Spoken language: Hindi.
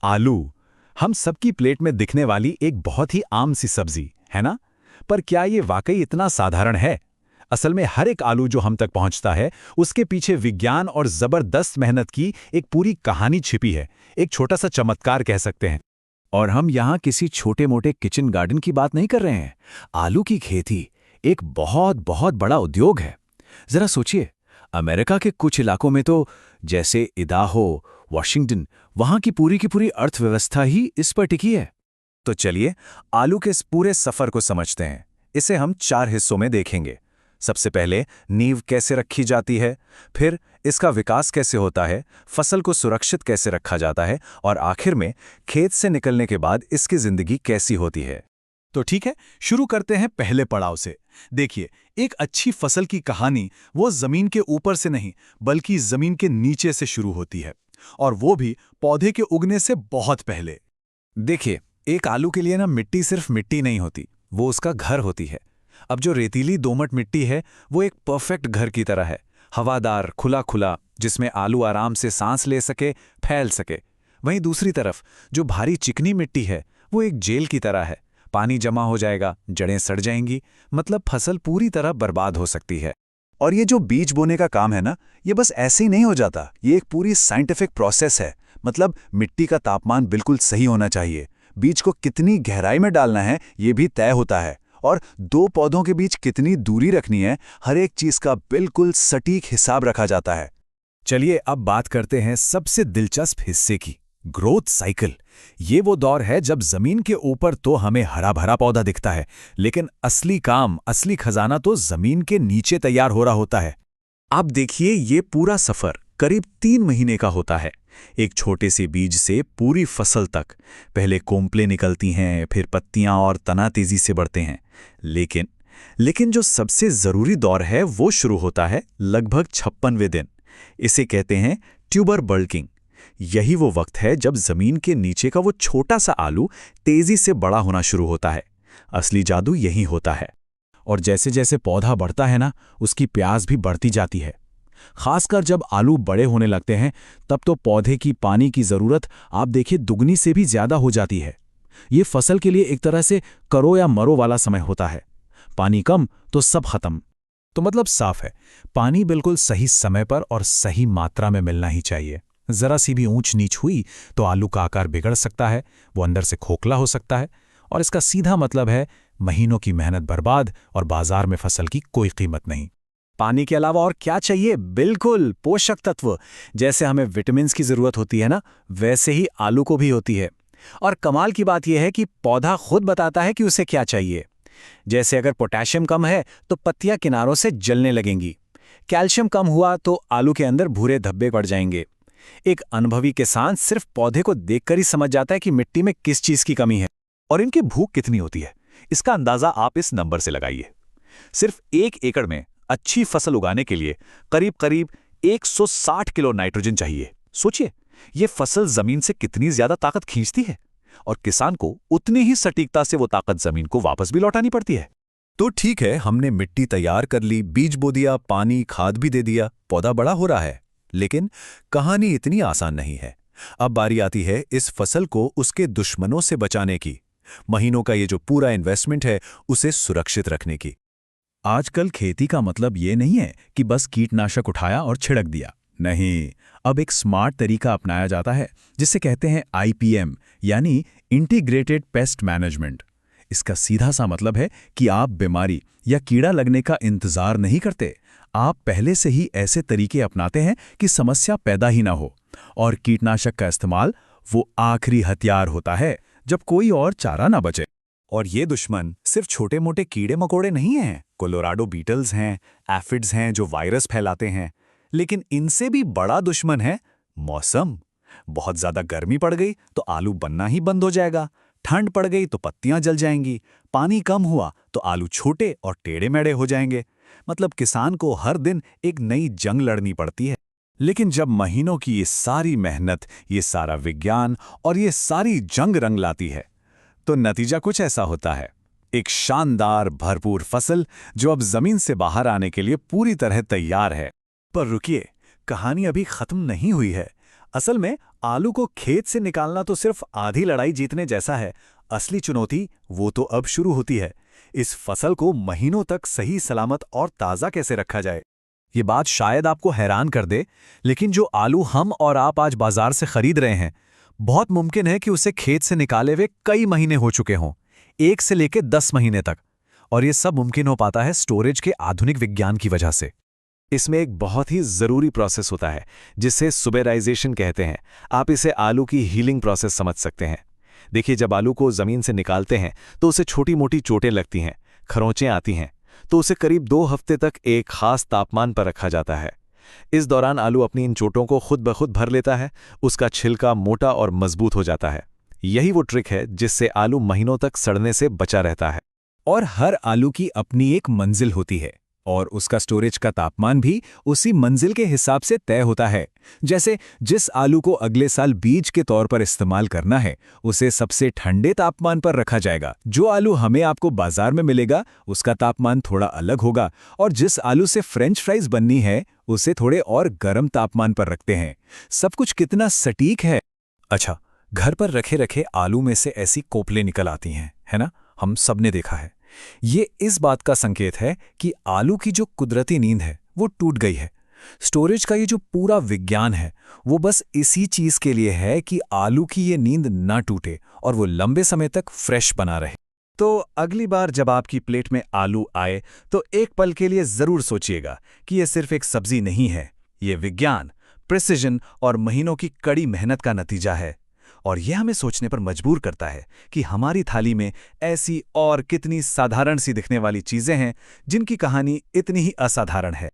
आलू, हम सबकी प्लेट में दिखने वाली एक बहुत ही आम सी सब्जी है ना। पर क्या ये वाकई इतना साधारण है? असल में हर एक आलू जो हम तक पहुंचता है उसके पीछे विज्ञान और जबरदस्त मेहनत की एक पूरी कहानी छिपी है, एक छोटा सा चमत्कार कह सकते हैं। और हम यहाँ किसी छोटे मोटे किचन गार्डन की बात नहीं कर रहे हैं। आलू की खेती एक बहुत बहुत बड़ा उद्योग है। जरा सोचिए, अमेरिका के कुछ इलाकों में तो, जैसे इदाहो, वॉशिंगटन, वहां की पूरी अर्थव्यवस्था ही इस पर टिकी है। तो चलिए आलू के इस पूरे सफर को समझते हैं। इसे हम 4 हिस्सों में देखेंगे। सबसे पहले नींव कैसे रखी जाती है, फिर इसका विकास कैसे होता है, फसल को सुरक्षित कैसे रखा जाता है, और आखिर में खेत से निकलने के बाद इसकी जिंदगी कैसी होती है। तो ठीक है, शुरू करते हैं पहले पड़ाव से। देखिए, एक अच्छी फसल की कहानी वो जमीन के ऊपर से नहीं बल्कि जमीन के नीचे से शुरू होती है, और वो भी पौधे के उगने से बहुत पहले। देखिए, एक आलू के लिए ना मिट्टी सिर्फ मिट्टी नहीं होती, वो उसका घर होती है। अब जो रेतीली दोमट मिट्टी है वो एक परफेक्ट घर की तरह है, हवादार, खुला खुला, जिसमें आलू आराम से सांस ले सके, फैल सके। वहीं दूसरी तरफ जो भारी चिकनी मिट्टी है वो एक जेल की तरह है। पानी जमा हो जाएगा, जड़ें सड़ जाएंगी, मतलब फसल पूरी तरह बर्बाद हो सकती है। और ये जो बीज बोने का काम है ना, ये बस ऐसे ही नहीं हो जाता। ये एक पूरी साइंटिफिक प्रोसेस है। मतलब मिट्टी का तापमान बिल्कुल सही होना चाहिए, बीज को कितनी गहराई में डालना है ये भी तय होता है, और 2 पौधों के बीच कितनी दूरी रखनी है, हर एक चीज का बिल्कुल सटीक हिसाब रखा जाता है। चलिए अब बात करते हैं सबसे दिलचस्प हिस्से की, ग्रोथ साइकिल। ये वो दौर है जब जमीन के ऊपर तो हमें हरा भरा पौधा दिखता है, लेकिन असली काम, असली खजाना तो जमीन के नीचे तैयार हो रहा होता है। आप देखिए, ये पूरा सफर करीब 3 महीने का होता है। एक छोटे से बीज से पूरी फसल तक। पहले कोंपलें निकलती हैं, फिर पत्तियां और तना तेजी से बढ़ते हैं। लेकिन जो सबसे जरूरी दौर है वो शुरू होता है लगभग 56वें दिन। इसे कहते हैं ट्यूबर बल्किंग। यही वो वक्त है जब जमीन के नीचे का वो छोटा सा आलू तेजी से बड़ा होना शुरू होता है। असली जादू यही होता है। और जैसे जैसे पौधा बढ़ता है ना, उसकी प्यास भी बढ़ती जाती है। खासकर जब आलू बड़े होने लगते हैं, तब तो पौधे की पानी की जरूरत आप देखिए दुगनी से भी ज्यादा हो जाती है। ये फसल के लिए एक तरह से करो या मरो वाला समय होता है। पानी कम तो सब खत्म। तो मतलब साफ है, पानी बिल्कुल सही समय पर और सही मात्रा में मिलना ही चाहिए। जरा सी भी ऊंच नीच हुई तो आलू का आकार बिगड़ सकता है, वो अंदर से खोखला हो सकता है, और इसका सीधा मतलब है महीनों की मेहनत बर्बाद और बाजार में फसल की कोई कीमत नहीं। पानी के अलावा और क्या चाहिए? बिल्कुल पोषक तत्व। जैसे हमें विटामिन्स की जरूरत होती है ना, वैसे ही आलू को भी होती है। और कमाल की बात यह है कि पौधा खुद बताता है कि उसे क्या चाहिए। जैसे अगर पोटेशियम कम है तो पत्तियां किनारों से जलने लगेंगी, कैल्शियम कम हुआ तो आलू के अंदर भूरे धब्बे पड़ जाएंगे। एक अनुभवी किसान सिर्फ पौधे को देखकर ही समझ जाता है कि मिट्टी में किस चीज की कमी है। और इनकी भूख कितनी होती है, इसका अंदाजा आप इस नंबर से लगाइए। सिर्फ 1 एकड़ में अच्छी फसल उगाने के लिए करीब करीब 160 किलो नाइट्रोजन चाहिए। सोचिए, ये फसल जमीन से कितनी ज्यादा ताकत खींचती है, और किसान को उतनी ही सटीकता से वो ताकत जमीन को वापस भी लौटानी पड़ती है। तो ठीक है, हमने मिट्टी तैयार कर ली, बीज बो दिया, पानी खाद भी दे दिया, पौधा बड़ा हो रहा है। लेकिन कहानी इतनी आसान नहीं है। अब बारी आती है इस फसल को उसके दुश्मनों से बचाने की। महीनों का ये जो पूरा इन्वेस्टमेंट है उसे सुरक्षित रखने की। आजकल खेती का मतलब ये नहीं है कि बस कीटनाशक उठाया और छिड़क दिया। नहीं, अब एक स्मार्ट तरीका अपनाया जाता है जिसे कहते हैं IPM, यानी इंटीग्रेटेड पेस्ट मैनेजमेंट। इसका सीधा सा मतलब है कि आप बीमारी या कीड़ा लगने का इंतजार नहीं करते। आप पहले से ही ऐसे तरीके अपनाते हैं कि समस्या पैदा ही ना हो। और कीटनाशक का इस्तेमाल वो आखिरी हथियार होता है जब कोई और चारा ना बचे। और ये दुश्मन सिर्फ छोटे मोटे कीड़े मकोड़े नहीं हैं। कोलोराडो बीटल्स हैं, एफिड्स हैं जो वायरस फैलाते हैं। लेकिन इनसे भी बड़ा दुश्मन है मौसम। बहुत ज्यादा गर्मी पड़ गई तो आलू बनना ही बंद हो जाएगा, ठंड पड़ गई तो पत्तियां जल जाएंगी, पानी कम हुआ तो आलू छोटे और टेढ़े मेढ़े हो जाएंगे। मतलब किसान को हर दिन एक नई जंग लड़नी पड़ती है। लेकिन जब महीनों की ये सारी मेहनत, ये सारा विज्ञान और ये सारी जंग रंग लाती है, तो नतीजा कुछ ऐसा होता है। एक शानदार भरपूर फसल जो अब जमीन से बाहर आने के लिए पूरी तरह तैयार है। पर रुकिए, कहानी अभी खत्म नहीं हुई है। असल में आलू को खेत से निकालना तो सिर्फ आधी लड़ाई जीतने जैसा है। असली चुनौती वो तो अब शुरू होती है। इस फसल को महीनों तक सही सलामत और ताज़ा कैसे रखा जाए। ये बात शायद आपको हैरान कर दे, लेकिन जो आलू हम और आप आज बाजार से खरीद रहे हैं, बहुत मुमकिन है कि उसे खेत से निकाले हुए कई महीने हो चुके हों, 1 से लेकर 10 महीने तक। और ये सब मुमकिन हो पाता है स्टोरेज के आधुनिक विज्ञान की वजह से। इसमें एक बहुत ही ज़रूरी प्रोसेस होता है जिसे सुबेराइजेशन कहते हैं। आप इसे आलू की हीलिंग प्रोसेस समझ सकते हैं। देखिए, जब आलू को ज़मीन से निकालते हैं तो उसे छोटी मोटी चोटें लगती हैं, खरोंचें आती हैं, तो उसे करीब 2 हफ्ते तक एक खास तापमान पर रखा जाता है। इस दौरान आलू अपनी इन चोटों को खुद ब खुद भर लेता है, उसका छिलका मोटा और मजबूत हो जाता है। यही वो ट्रिक है जिससे आलू महीनों तक सड़ने से बचा रहता है। और हर आलू की अपनी एक मंजिल होती है और उसका स्टोरेज का तापमान भी उसी मंजिल के हिसाब से तय होता है। जैसे जिस आलू को अगले साल बीज के तौर पर इस्तेमाल करना है, उसे सबसे ठंडे तापमान पर रखा जाएगा। जो आलू हमें आपको बाजार में मिलेगा उसका तापमान थोड़ा अलग होगा, और जिस आलू से फ्रेंच फ्राइज बननी है उसे थोड़े और गर्म तापमान पर रखते हैं। सब कुछ कितना सटीक है। अच्छा, घर पर रखे रखे आलू में से ऐसी कोपलें निकल आती हैं, है ना? हम सब ने देखा है। ये इस बात का संकेत है कि आलू की जो कुदरती नींद है वो टूट गई है। स्टोरेज का ये जो पूरा विज्ञान है वो बस इसी चीज के लिए है कि आलू की ये नींद ना टूटे और वो लंबे समय तक फ्रेश बना रहे। तो अगली बार जब आपकी प्लेट में आलू आए तो एक पल के लिए जरूर सोचिएगा कि ये सिर्फ एक सब्जी नहीं है, ये विज्ञान, प्रिसिजन और महीनों की कड़ी मेहनत का नतीजा है। और यह हमें सोचने पर मजबूर करता है कि हमारी थाली में ऐसी और कितनी साधारण सी दिखने वाली चीजें हैं जिनकी कहानी इतनी ही असाधारण है।